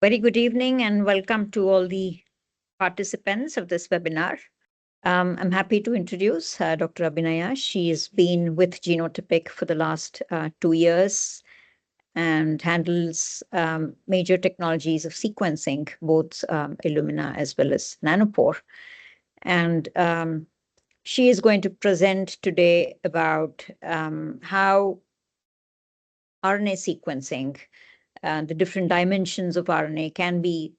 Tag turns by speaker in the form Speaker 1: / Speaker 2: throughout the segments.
Speaker 1: Very good evening and welcome to all the participants of this webinar. I'm happy to introduce Dr. Abinaya. She has been with Genotypic for the last 2 years and handles major technologies of sequencing, both Illumina as well as Nanopore. And she is going to present today about how RNA sequencing, the different dimensions of RNA can be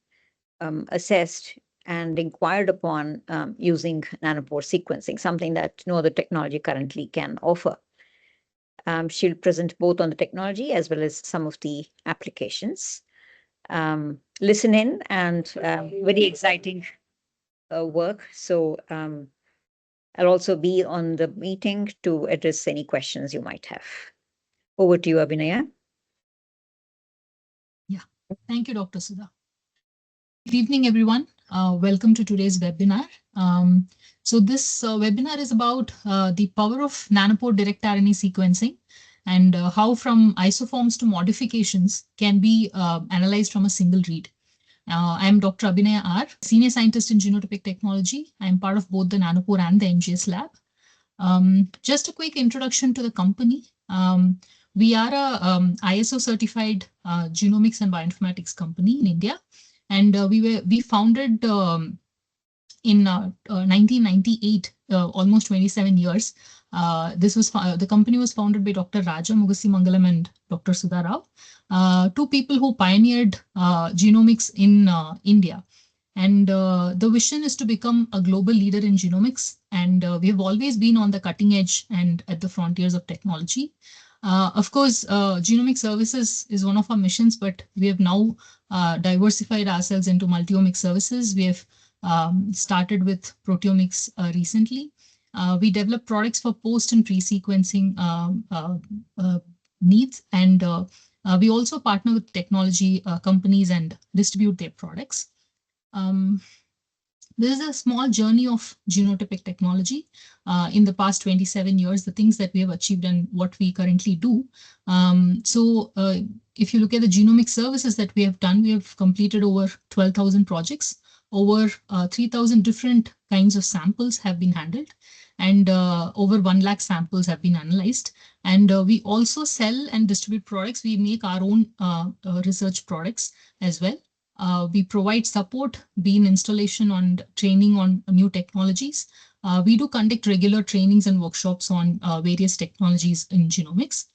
Speaker 1: assessed and inquired upon using nanopore sequencing, something that no other technology currently can offer. She'll present both on the technology as well as some of the applications. Listen in and very exciting work. So I'll also be on the meeting to address any questions you might have. Over to you, Abinaya.
Speaker 2: Yeah, thank you, Dr. Sudha. Good evening, everyone. Welcome to today's webinar. So this webinar is about the power of nanopore direct RNA sequencing and how from isoforms to modifications can be analyzed from a single read. I am Dr. Abinaya R, Senior Scientist in Genotypic Technology. I am part of both the Nanopore and the NGS lab. Just a quick introduction to the company. We are a ISO certified genomics and bioinformatics company in India. And we founded in 1998, almost 27 years. The company was founded by Dr. Raja Mugasi Mangalam and Dr. Sudha Rao, two people who pioneered genomics in India. And the vision is to become a global leader in genomics. And we have always been on the cutting edge and at the frontiers of technology. Of course, genomic services is one of our missions, but we have now diversified ourselves into multi-omic services. We have started with proteomics recently. We develop products for post and pre-sequencing needs, and we also partner with technology companies and distribute their products. This is a small journey of Genotypic Technology in the past 27 years, the things that we have achieved and what we currently do. If you look at the genomic services that we have done, we have completed over 12,000 projects. Over 3,000 different kinds of samples have been handled, and over 1 lakh samples have been analyzed. And we also sell and distribute products. We make our own research products as well. We provide support, be in installation and training on new technologies. We do conduct regular trainings and workshops on various technologies in genomics.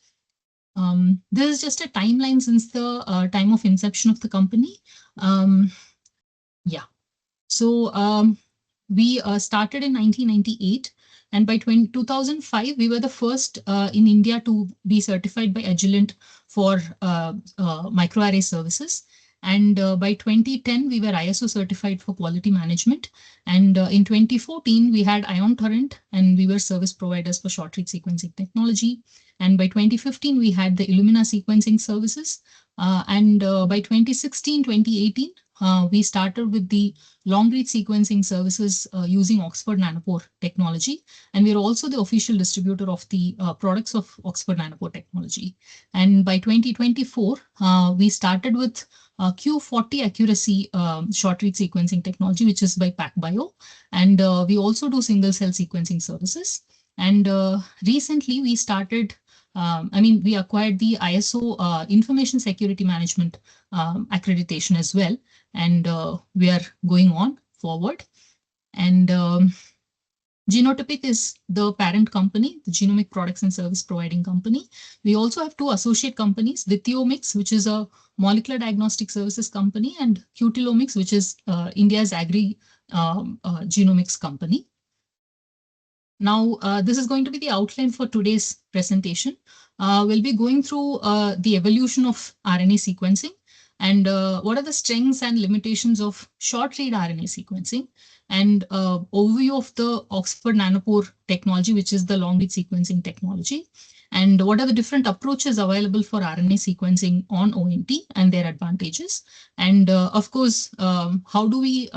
Speaker 2: This is just a timeline since the time of inception of the company. We started in 1998. And by 2005, we were the first in India to be certified by Agilent for microarray services. And by 2010, we were ISO certified for quality management. And in 2014, we had Ion Torrent, and we were service providers for short-read sequencing technology. And by 2015, we had the Illumina sequencing services. And by 2016, 2018, we started with the long-read sequencing services using Oxford Nanopore technology. And we're also the official distributor of the products of Oxford Nanopore technology. And by 2024, we started with Q40 accuracy short-read sequencing technology, which is by PacBio. And we also do single-cell sequencing services. And recently, we started we acquired the ISO Information Security Management accreditation as well. And we are going on forward. And Genotypic is the parent company, the genomic products and service providing company. We also have two associate companies, Lithiomics, which is a molecular diagnostic services company, and Qtilomics, which is India's agri genomics company. Now, this is going to be the outline for today's presentation. We'll be going through the evolution of RNA sequencing and what are the strengths and limitations of short-read RNA sequencing, and overview of the Oxford Nanopore technology, which is the long-read sequencing technology, and what are the different approaches available for RNA sequencing on ONT and their advantages. And of course, how do we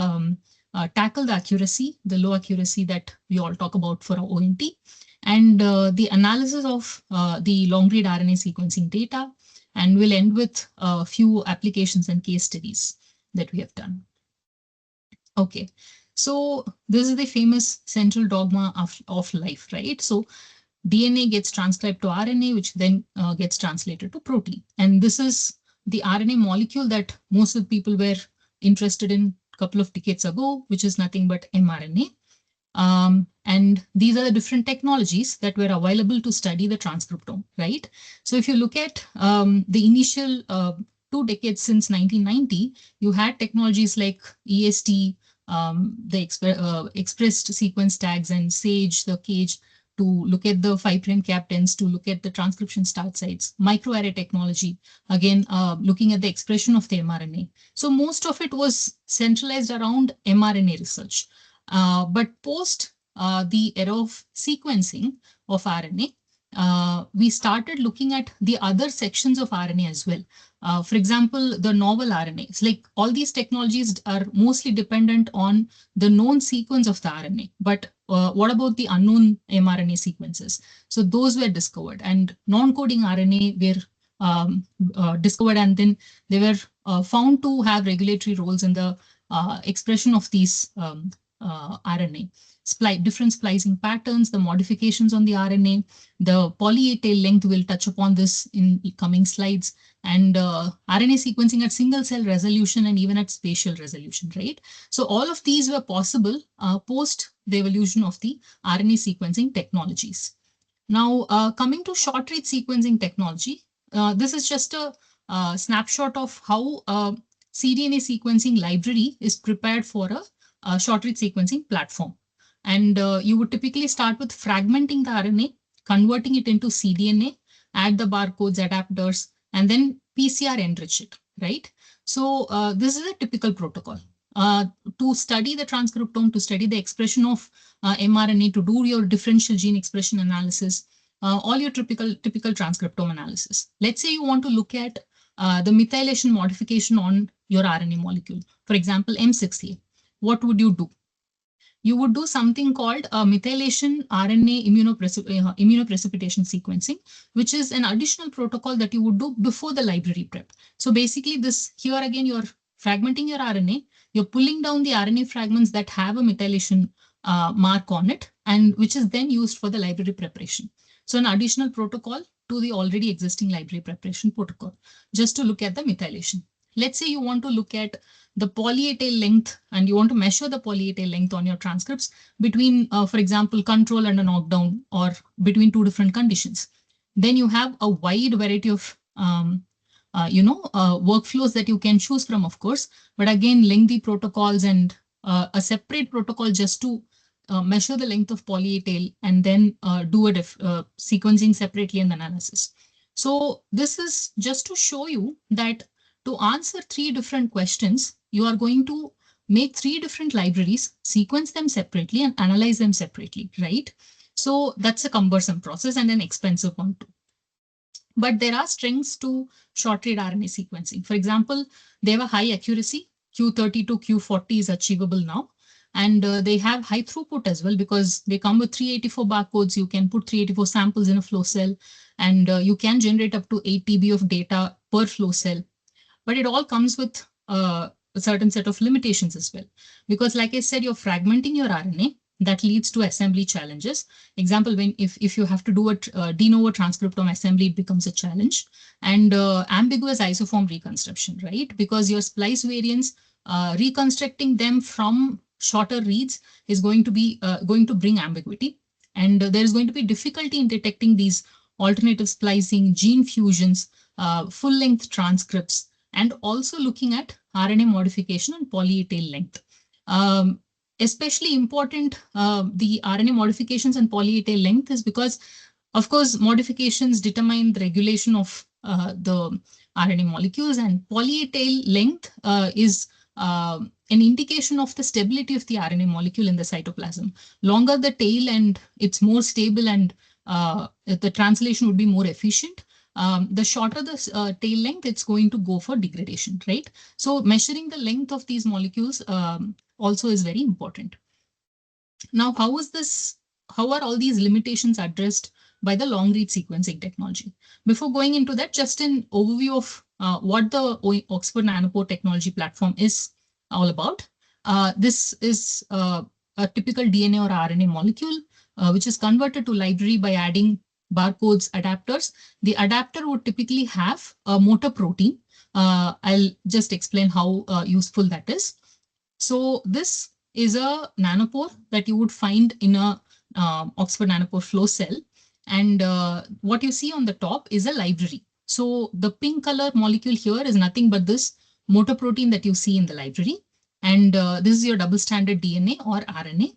Speaker 2: tackle the accuracy, the low accuracy that we all talk about for our ONT, and the analysis of the long-read RNA sequencing data, and we'll end with a few applications and case studies that we have done. Okay, so this is the famous central dogma of life, right? So DNA gets transcribed to RNA, which then gets translated to protein. And this is the RNA molecule that most of the people were interested in a couple of decades ago, which is nothing but mRNA. And these are the different technologies that were available to study the transcriptome, right? So if you look at the initial 2 decades since 1990, you had technologies like EST, the expressed sequence tags, and SAGE, the CAGE, to look at the 5' cap ends, to look at the transcription start sites, microarray technology, again, looking at the expression of the mRNA. So most of it was centralized around mRNA research. But post the era of sequencing of RNA, we started looking at the other sections of RNA as well. For example, the novel RNA. It's like all these technologies are mostly dependent on the known sequence of the RNA. But what about the unknown mRNA sequences? So those were discovered, and non-coding RNA were discovered, and then they were found to have regulatory roles in the expression of these RNA. Different splicing patterns, the modifications on the RNA, the poly-A tail length, we'll touch upon this in coming slides, and RNA sequencing at single cell resolution and even at spatial resolution, right? So all of these were possible post the evolution of the RNA sequencing technologies. Now, coming to short read sequencing technology, this is just a snapshot of how cDNA sequencing library is prepared for a short read sequencing platform. And you would typically start with fragmenting the RNA, converting it into cDNA, add the barcodes, adapters, and then PCR enrich it, right? So this is a typical protocol. To study the transcriptome, to study the expression of mRNA, to do your differential gene expression analysis, all your typical transcriptome analysis. Let's say you want to look at the methylation modification on your RNA molecule. For example, M6A. What would you do? You would do something called methylation RNA immunoprecipitation sequencing, which is an additional protocol that you would do before the library prep. So basically this, here again, you're fragmenting your RNA, you're pulling down the RNA fragments that have a methylation mark on it, and which is then used for the library preparation. So an additional protocol to the already existing library preparation protocol, just to look at the methylation. Let's say you want to look at the poly-A tail length, and you want to measure the poly-A tail length on your transcripts between, for example, control and a knockdown, or between 2 different conditions. Then you have a wide variety of workflows that you can choose from, of course, but again, lengthy protocols and a separate protocol just to measure the length of poly-A tail, and then do a sequencing separately and analysis. So this is just to show you that to answer 3 different questions, you are going to make 3 different libraries, sequence them separately, and analyze them separately, right? So that's a cumbersome process and an expensive one too. But there are strengths to short-read RNA sequencing. For example, they have a high accuracy. Q30 to Q40 is achievable now. And they have high throughput as well, because they come with 384 barcodes. You can put 384 samples in a flow cell, and you can generate up to 8 TB of data per flow cell. But it all comes with a certain set of limitations as well. Because like I said, you're fragmenting your RNA. That leads to assembly challenges. Example, if you have to do a de novo transcriptome assembly, it becomes a challenge. And ambiguous isoform reconstruction, right? Because your splice variants, reconstructing them from shorter reads is going to bring ambiguity. And there is going to be difficulty in detecting these alternative splicing, gene fusions, full-length transcripts, and also looking at RNA modification and poly-A tail length. Especially important, the RNA modifications and poly-A tail length is because, of course, modifications determine the regulation of the RNA molecules, and poly-A tail length is an indication of the stability of the RNA molecule in the cytoplasm. Longer the tail and it's more stable, and the translation would be more efficient. The shorter the tail length, it's going to go for degradation, right? So measuring the length of these molecules also is very important. Now, how are all these limitations addressed by the long-read sequencing technology. Before going into that, just an overview of what the Oxford Nanopore technology platform is all about. This is a typical DNA or RNA molecule, which is converted to library by adding barcodes, adapters. The adapter would typically have a motor protein. I'll just explain how useful that is. So this is a nanopore that you would find in a Oxford Nanopore flow cell. And what you see on the top is a library. So the pink color molecule here is nothing but this motor protein that you see in the library. And this is your double-stranded DNA or RNA.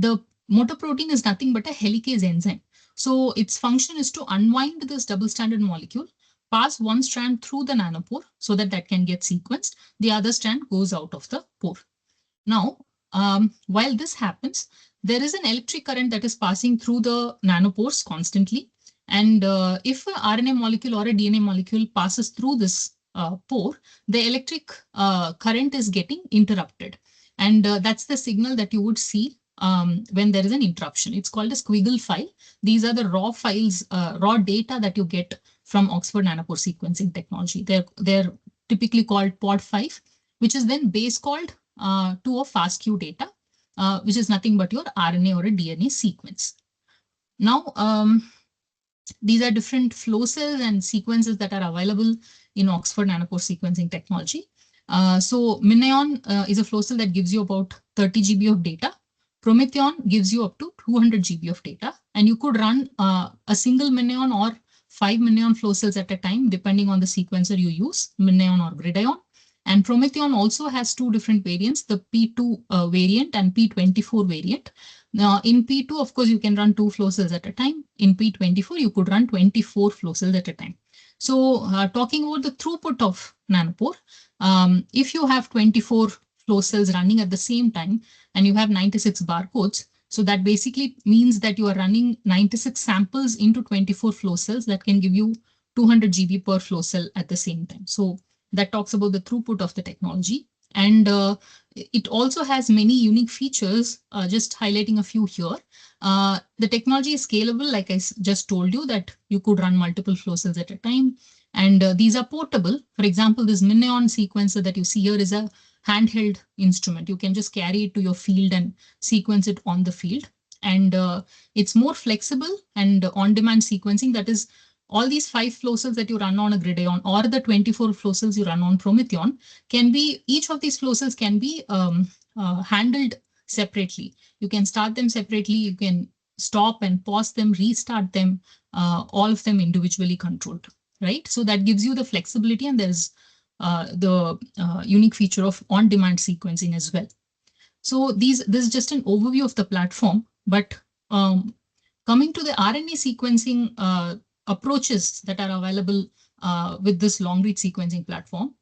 Speaker 2: The motor protein is nothing but a helicase enzyme. So its function is to unwind this double-stranded molecule, pass one strand through the nanopore so that that can get sequenced. The other strand goes out of the pore. Now, while this happens, there is an electric current that is passing through the nanopores constantly. And if an RNA molecule or a DNA molecule passes through this pore, the electric current is getting interrupted. And that's the signal that you would see when there is an interruption. It's called a squiggle file. These are the raw files, raw data that you get from Oxford Nanopore sequencing technology. They're typically called POD5, which is then base called to a FASTQ data, which is nothing but your RNA or a DNA sequence. Now, these are different flow cells and sequences that are available in Oxford Nanopore sequencing technology. So Minion is a flow cell that gives you about 30 GB of data. Prometheon gives you up to 200 GB of data. And you could run a single Minion or 5 Minion flow cells at a time, depending on the sequencer you use, Minion or Gridion. And Prometheon also has two different variants, the P2 variant and P24 variant. Now, in P2, of course, you can run 2 flow cells at a time. In P24, you could run 24 flow cells at a time. So talking about the throughput of Nanopore, if you have 24 flow cells running at the same time and you have 96 barcodes, so that basically means that you are running 96 samples into 24 flow cells that can give you 200 GB per flow cell at the same time. So that talks about the throughput of the technology. And it also has many unique features, just highlighting a few here. The technology is scalable, like I just told you, that you could run multiple flow cells at a time. And these are portable. For example, this Minion sequencer that you see here is a handheld instrument. You can just carry it to your field and sequence it on the field. And it's more flexible and on-demand sequencing. That is, all these 5 flow cells that you run on a Gridion or the 24 flow cells you run on Prometheon can be, each of these flow cells can be handled separately. You can start them separately, you can stop and pause them, restart them, all of them individually controlled, right? So that gives you the flexibility, and there's the unique feature of on-demand sequencing as well. So this is just an overview of the platform, but coming to the RNA sequencing approaches that are available with this long-read sequencing platform.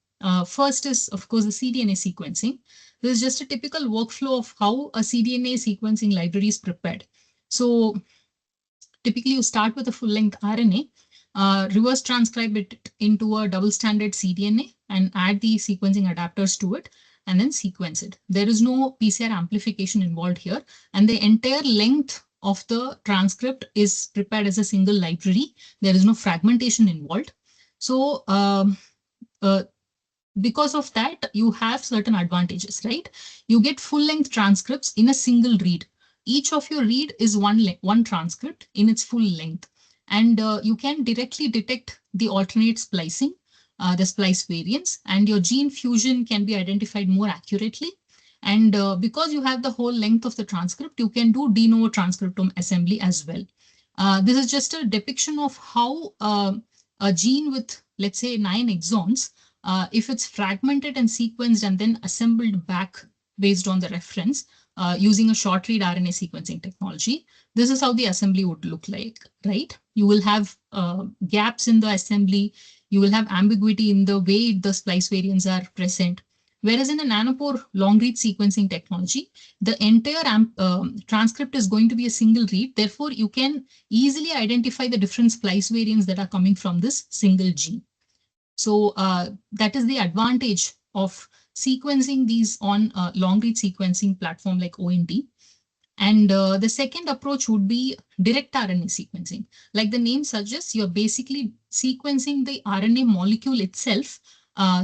Speaker 2: First is, of course, the cDNA sequencing. This is just a typical workflow of how a cDNA sequencing library is prepared. So typically you start with a full-length RNA, reverse transcribe it into a double-stranded cDNA and add the sequencing adapters to it and then sequence it. There is no PCR amplification involved here, and the entire length of the transcript is prepared as a single library. There is no fragmentation involved. So because of that, you have certain advantages, right? You get full-length transcripts in a single read. Each of your read is one transcript in its full length. And you can directly detect the alternate splicing, the splice variants, and your gene fusion can be identified more accurately. And because you have the whole length of the transcript, you can do de novo transcriptome assembly as well. This is just a depiction of how a gene with, let's say, 9 exons, if it's fragmented and sequenced and then assembled back based on the reference using a short read RNA sequencing technology, this is how the assembly would look like, right? You will have gaps in the assembly. You will have ambiguity in the way the splice variants are present. Whereas in the Nanopore long-read sequencing technology, the entire transcript is going to be a single read. Therefore, you can easily identify the different splice variants that are coming from this single gene. So that is the advantage of sequencing these on a long-read sequencing platform like ONT. And the second approach would be direct RNA sequencing. Like the name suggests, you're basically sequencing the RNA molecule itself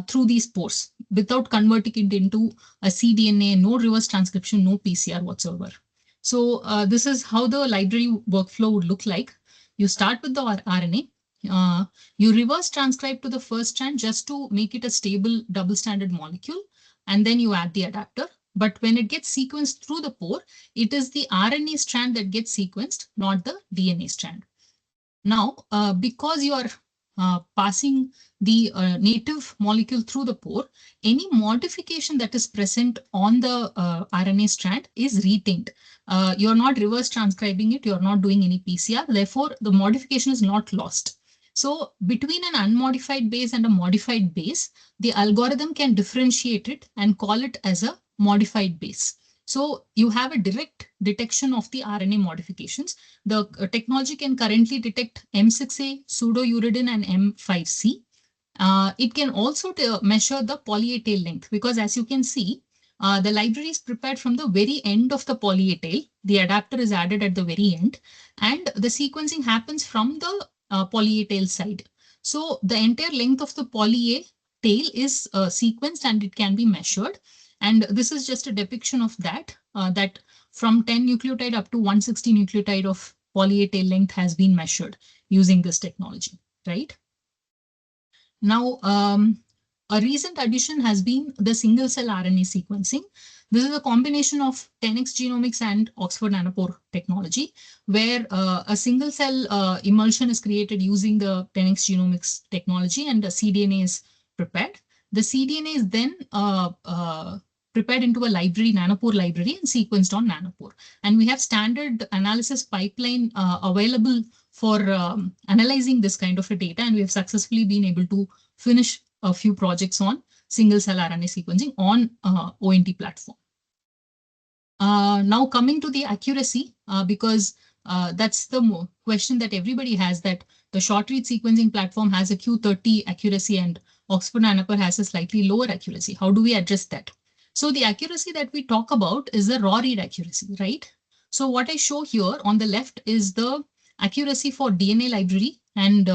Speaker 2: through these pores without converting it into a cDNA, no reverse transcription, no PCR whatsoever. So this is how the library workflow would look like. You start with the RNA. You reverse transcribe to the first strand just to make it a stable double-stranded molecule. And then you add the adapter. But when it gets sequenced through the pore, it is the RNA strand that gets sequenced, not the DNA strand. Now, because you are passing the native molecule through the pore, any modification that is present on the RNA strand is retained. You're not reverse transcribing it, you're not doing any PCR, therefore the modification is not lost. So between an unmodified base and a modified base, the algorithm can differentiate it and call it as a modified base. So you have a direct detection of the RNA modifications. The technology can currently detect M6A, pseudouridine, and M5C. It can also measure the poly A tail length, because as you can see, the library is prepared from the very end of the poly A tail. The adapter is added at the very end, and the sequencing happens from the poly A tail side. So the entire length of the poly A tail is sequenced and it can be measured. And this is just a depiction of that, that from 10 nucleotide up to 160 nucleotide of poly A tail length has been measured using this technology, right? Now, a recent addition has been the single cell RNA sequencing. This is a combination of 10x Genomics and Oxford Nanopore technology, where a single cell emulsion is created using the 10x Genomics technology and the cDNA is prepared. The cDNA is then prepared into a library, Nanopore library, and sequenced on Nanopore. And we have standard analysis pipeline available for analyzing this kind of a data. And we have successfully been able to finish a few projects on single cell RNA sequencing on ONT platform. Now coming to the accuracy, because that's the question that everybody has, that the short read sequencing platform has a Q30 accuracy and Oxford Nanopore has a slightly lower accuracy. How do we address that? So the accuracy that we talk about is the raw read accuracy, right? So what I show here on the left is the accuracy for DNA library, and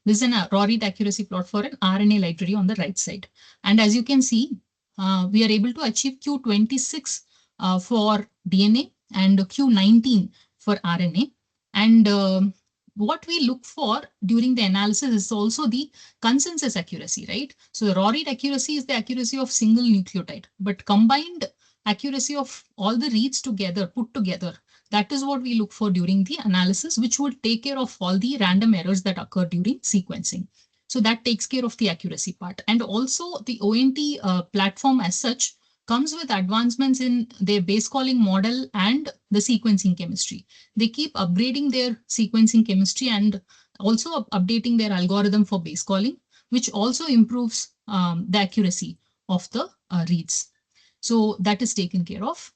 Speaker 2: this is a raw read accuracy plot for an RNA library on the right side. And as you can see, we are able to achieve Q26 for DNA and Q19 for RNA. And what we look for during the analysis is also the consensus accuracy, right? So the raw read accuracy is the accuracy of single nucleotide, but combined accuracy of all the reads together, put together, that is what we look for during the analysis, which would take care of all the random errors that occur during sequencing. So that takes care of the accuracy part. And also the ONT platform as such comes with advancements in their base calling model and the sequencing chemistry. They keep upgrading their sequencing chemistry and also updating their algorithm for base calling, which also improves the accuracy of the reads. So that is taken care of.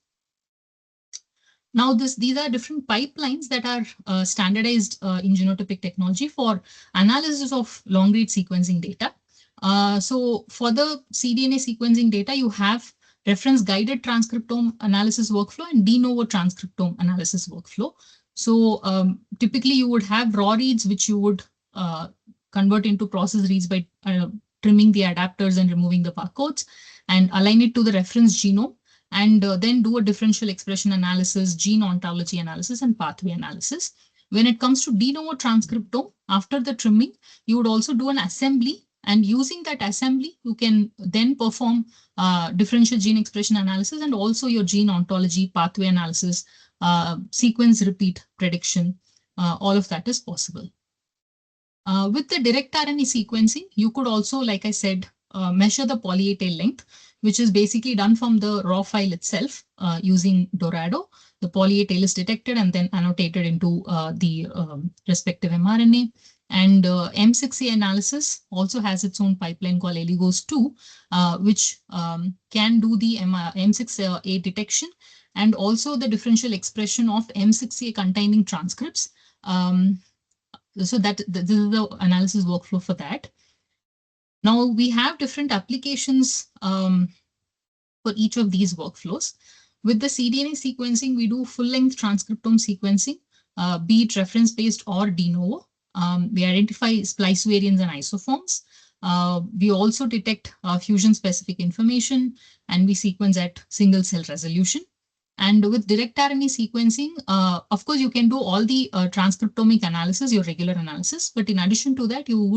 Speaker 2: Now, these are different pipelines that are standardized in Genotypic Technology for analysis of long read sequencing data. So for the cDNA sequencing data, you have reference guided transcriptome analysis workflow and de novo transcriptome analysis workflow. So typically you would have raw reads, which you would convert into process reads by trimming the adapters and removing the barcodes and align it to the reference genome, and then do a differential expression analysis, gene ontology analysis, and pathway analysis. When it comes to de novo transcriptome, after the trimming, you would also do an assembly, and using that assembly, you can then perform differential gene expression analysis and also your gene ontology, pathway analysis, sequence repeat prediction. All of that is possible. With the direct RNA sequencing, you could also, like I said, measure the poly A tail length, which is basically done from the raw file itself using Dorado. The poly A tail is detected and then annotated into the respective mRNA. And M6A analysis also has its own pipeline called Eligos2, which can do the M6A detection and also the differential expression of M6A containing transcripts. So this is the analysis workflow for that. Now we have different applications for each of these workflows. With the cDNA sequencing, we do full-length transcriptome sequencing, be it reference-based or de novo. We identify splice variants and isoforms. We also detect fusion-specific information, and we sequence at single-cell resolution. And with direct RNA sequencing, of course, you can do all the transcriptomic analysis, your regular analysis. But in addition to that, you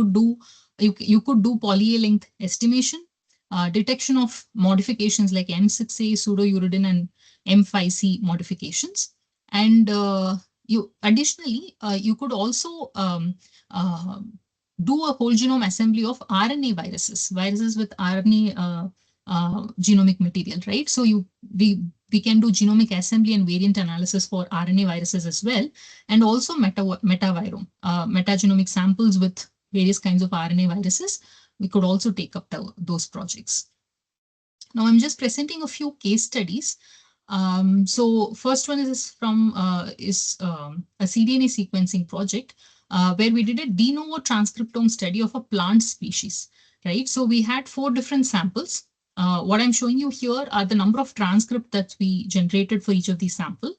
Speaker 2: could do poly-A length estimation, detection of modifications like M6A, pseudouridine, and M5C modifications. And additionally, you could also do a whole genome assembly of RNA viruses with RNA genomic material, right? So we can do genomic assembly and variant analysis for RNA viruses as well, and also metavirome, metagenomic samples with various kinds of RNA viruses. We could also take up those projects. Now I'm just presenting a few case studies. So first one is from a cDNA sequencing project where we did a de novo transcriptome study of a plant species, right? So we had 4 different samples. What I'm showing you here are the number of transcripts that we generated for each of these samples,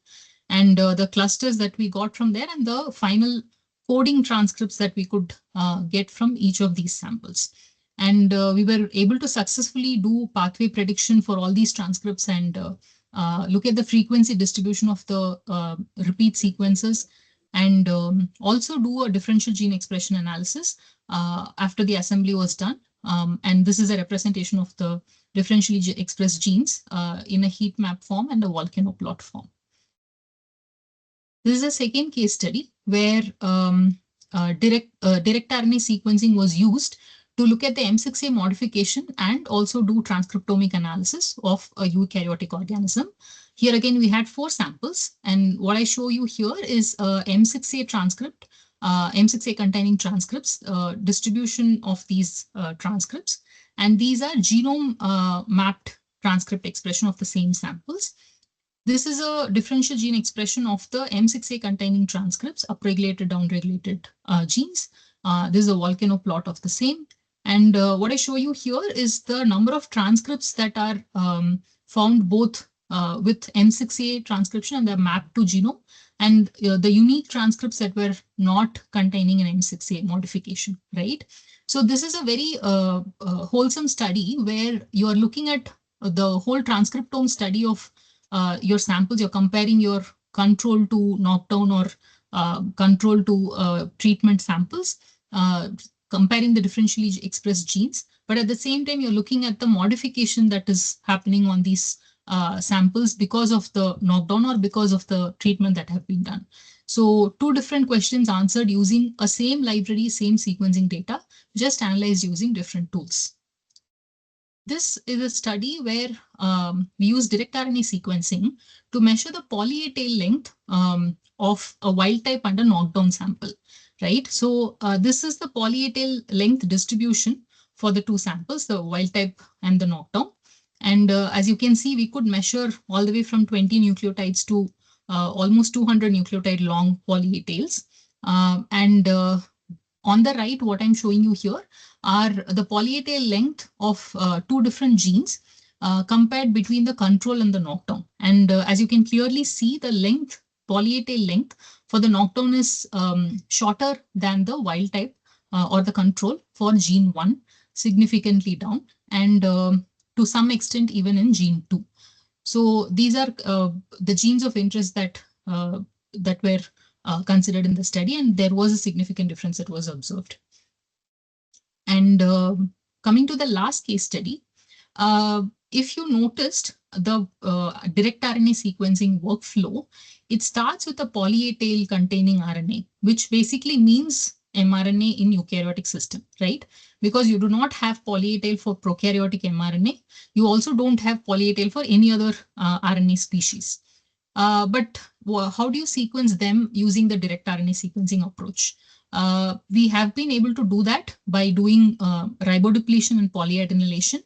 Speaker 2: and the clusters that we got from there, and the final coding transcripts that we could get from each of these samples. And we were able to successfully do pathway prediction for all these transcripts and look at the frequency distribution of the repeat sequences, and also do a differential gene expression analysis after the assembly was done. And this is a representation of the differentially expressed genes in a heat map form and a volcano plot form. This is a second case study where direct RNA sequencing was used to look at the M6A modification and also do transcriptomic analysis of a eukaryotic organism. Here again, we had 4 samples, and what I show you here is M6A transcript, M6A containing transcripts, distribution of these transcripts, and these are genome mapped transcript expression of the same samples. This is a differential gene expression of the M6A containing transcripts, upregulated, downregulated genes. This is a volcano plot of the same. And what I show you here is the number of transcripts that are found both with M6A transcription and they're mapped to genome, and the unique transcripts that were not containing an M6A modification, right? So this is a very wholesome study where you are looking at the whole transcriptome study of your samples. You're comparing your control to knockdown or control to treatment samples, comparing the differentially expressed genes, but at the same time, you're looking at the modification that is happening on these samples because of the knockdown or because of the treatment that have been done. So 2 different questions answered using a same library, same sequencing data, just analyzed using different tools. This is a study where we use direct RNA sequencing to measure the poly-A tail length of a wild type and a knockdown sample, right? So this is the poly-A tail length distribution for the 2 samples, the wild type and the knockdown. And as you can see, we could measure all the way from 20 nucleotides to almost 200 nucleotide long poly-A tails. And on the right, what I'm showing you here are the poly-A tail length of 2 different genes compared between the control and the knockdown. And as you can clearly see, the length, poly-A tail length for the knockdown is shorter than the wild type or the control for gene 1, significantly down, and to some extent even in gene 2. So these are the genes of interest that were considered in the study, and there was a significant difference that was observed. And coming to the last case study, if you noticed the direct RNA sequencing workflow, it starts with a poly-A tail containing RNA, which basically means mRNA in eukaryotic system, right? Because you do not have poly-A tail for prokaryotic mRNA. You also don't have poly-A tail for any other RNA species. But how do you sequence them using the direct RNA sequencing approach? We have been able to do that by doing ribodepletion and polyadenylation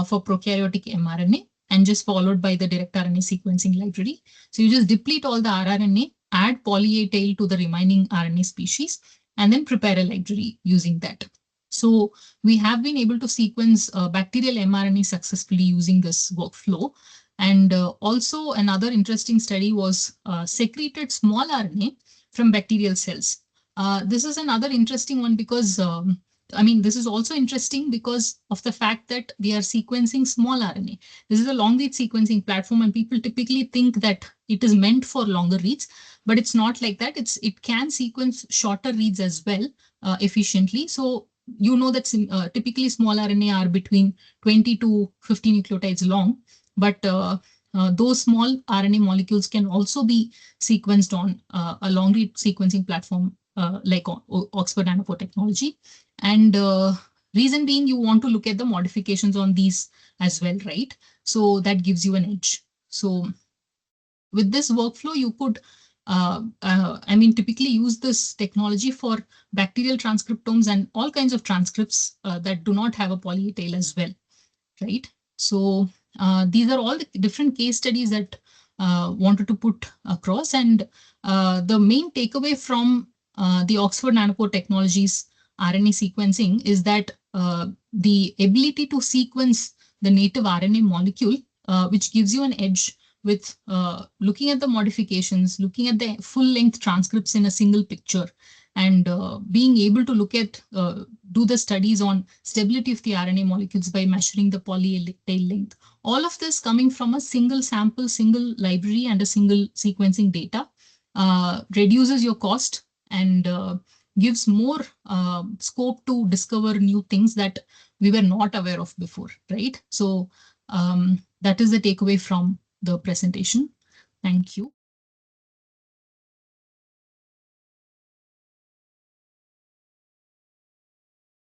Speaker 2: for prokaryotic mRNA, and just followed by the direct RNA sequencing library. So you just deplete all the rRNA, add poly-A tail to the remaining RNA species, and then prepare a library using that. So we have been able to sequence bacterial mRNA successfully using this workflow. And also another interesting study was secreted small RNA from bacterial cells. This is another interesting one because, this is also interesting because of the fact that we are sequencing small RNA. This is a long read sequencing platform, and people typically think that it is meant for longer reads, but it's not like that. It can sequence shorter reads as well efficiently. So you know that typically small RNA are between 20 to 50 nucleotides long, but those small RNA molecules can also be sequenced on a long read sequencing platform like Oxford Nanopore Technology. And reason being, you want to look at the modifications on these as well, right? So that gives you an edge. So with this workflow, you could typically use this technology for bacterial transcriptomes and all kinds of transcripts that do not have a poly A tail as well, right? So these are all the different case studies that wanted to put across. And the main takeaway from the Oxford Nanopore Technologies RNA sequencing is that the ability to sequence the native RNA molecule, which gives you an edge with looking at the modifications, looking at the full-length transcripts in a single picture, and being able to look at, do the studies on stability of the RNA molecules by measuring the poly tail length. All of this coming from a single sample, single library, and a single sequencing data reduces your cost and gives more scope to discover new things that we were not aware of before, right? So that is the takeaway from the presentation. Thank you.